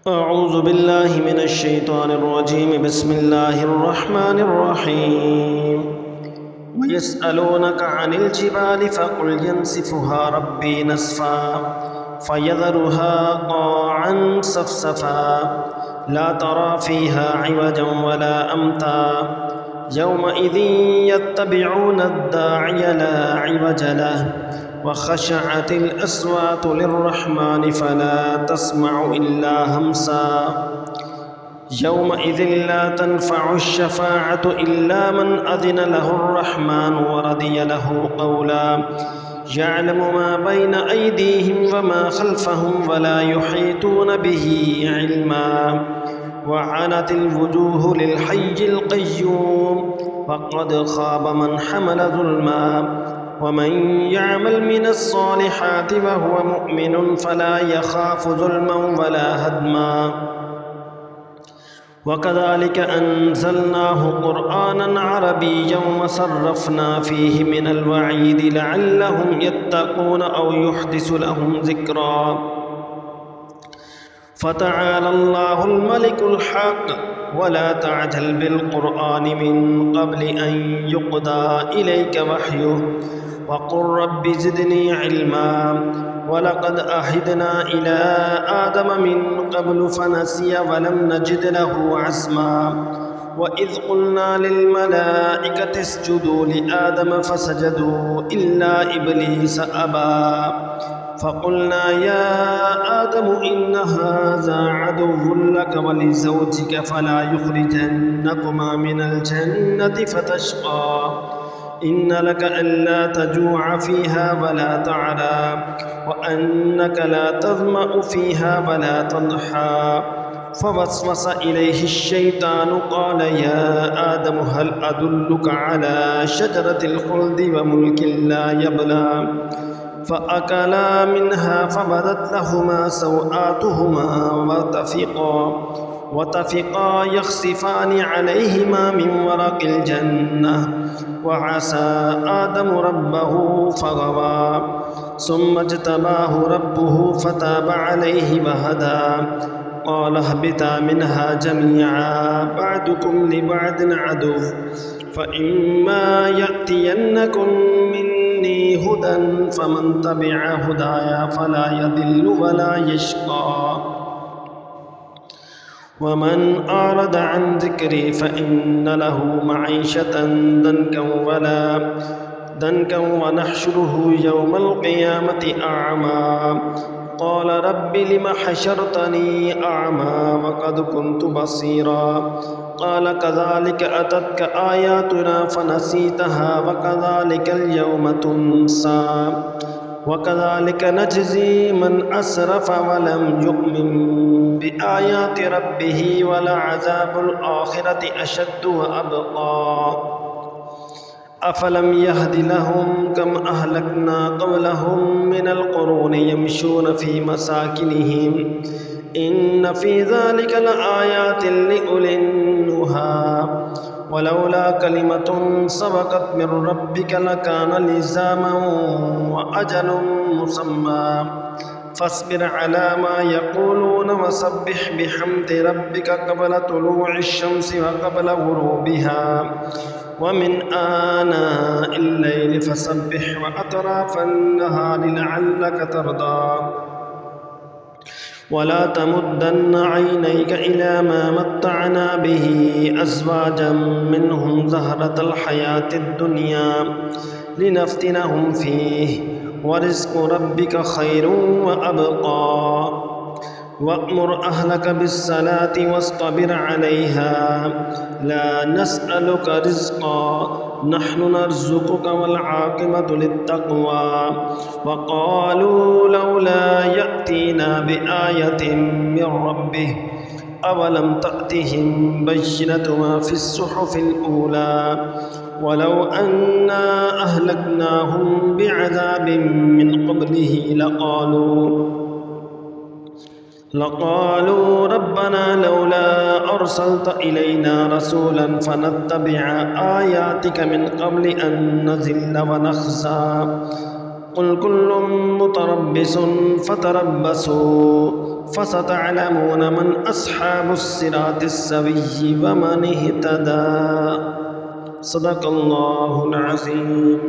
أعوذ بالله من الشيطان الرجيم بسم الله الرحمن الرحيم ويسألونك عن الجبال فقل ينسفها ربي نسفا فيذرها قاعا صفصفا لا ترى فيها عوجا ولا أمتا يومئذ يتبعون الداعي لا عوج له وخشعت الأصوات للرحمن فلا تسمع إلا همسا يومئذ لا تنفع الشفاعة إلا من أذن له الرحمن ورضي له قولا يعلم ما بين أيديهم وما خلفهم ولا يحيطون به علما وعنت الوجوه للحي القيوم وقد خاب من حمل ظلما ومن يعمل من الصالحات وهو مؤمن فلا يخاف ظلما ولا هدما وكذلك أنزلناه قرآنا عربيا وصرفنا فيه من الوعيد لعلهم يتقون أو يحدث لهم ذكرا فتعالى الله الملك الحق ولا تعجل بالقرآن من قبل أن يقضى إليك وحيه وقل رب زدني علما ولقد أهدنا إلى آدم من قبل فنسي ولم نجد له عزما وإذ قلنا للملائكة اسجدوا لآدم فسجدوا إلا إبليس أبى فقلنا يا آدم إن هذا عدو لك ولزوجك فلا يخرجنكما من الجنة فتشقى إن لك ألا تجوع فيها ولا تعرى وأنك لا تظمأ فيها ولا تضحى فوسوس إليه الشيطان قال يا آدم هل أدلك على شجرة الخلد وملك لا يبلى فأكلا منها فبدت لهما سوآتهما وطفقا يخصفان عليهما من ورق الجنة وعسى آدم ربه فغوى ثم اجتباه ربه فتاب عليه وهدى قال اهبطا منها جميعا بعضكم لبعض عدو فإما يأتينكم مني هدى فمن تبع هدايا فلا يضل ولا يشقى ومن أعرض عن ذكري فإن له معيشة ضنكا ونحشره يوم القيامة أعمى قال رب لم حشرتني أعمى وقد كنت بصيرا قال كذلك أتتك آياتنا فنسيتها وكذلك اليوم تنسى وكذلك نجزي من أسرف ولم يؤمن بآيات ربه ولعذاب الآخرة أشد وأبقى أفلم يهد لهم كم أهلكنا قبلهم من القرون يمشون في مساكنهم إن في ذلك لآيات لأولي النهى ولولا كلمة سبقت من ربك لكان لزاما وأجل مسمى فاصبر على ما يقولون وسبح بحمد ربك قبل طلوع الشمس وقبل غروبها ومن آناء الليل فسبح وأطراف النهار لعلك ترضى ولا تمدن عينيك إلى ما متعنا به أزواجا منهم زهرة الحياة الدنيا لنفتنهم فيه ورزق ربك خير وأبقى وأمر أهلك بالصلاة واصطبر عليها لا نسألك رزقا نحن نرزقك والعاقبة للتقوى وقالوا لولا يأتينا بآية من ربه أولم تأتهم بينة ما في الصحف الأولى ولو أنا أهلكناهم بعذاب من قبله لقالوا ربنا لولا أرسلت إلينا رسولا فنتبع آياتك من قبل أن نذل ونخزى قل كل متربص فتربصوا فستعلمون من أصحاب الصراط السوي ومن اهتدى صدق الله العظيم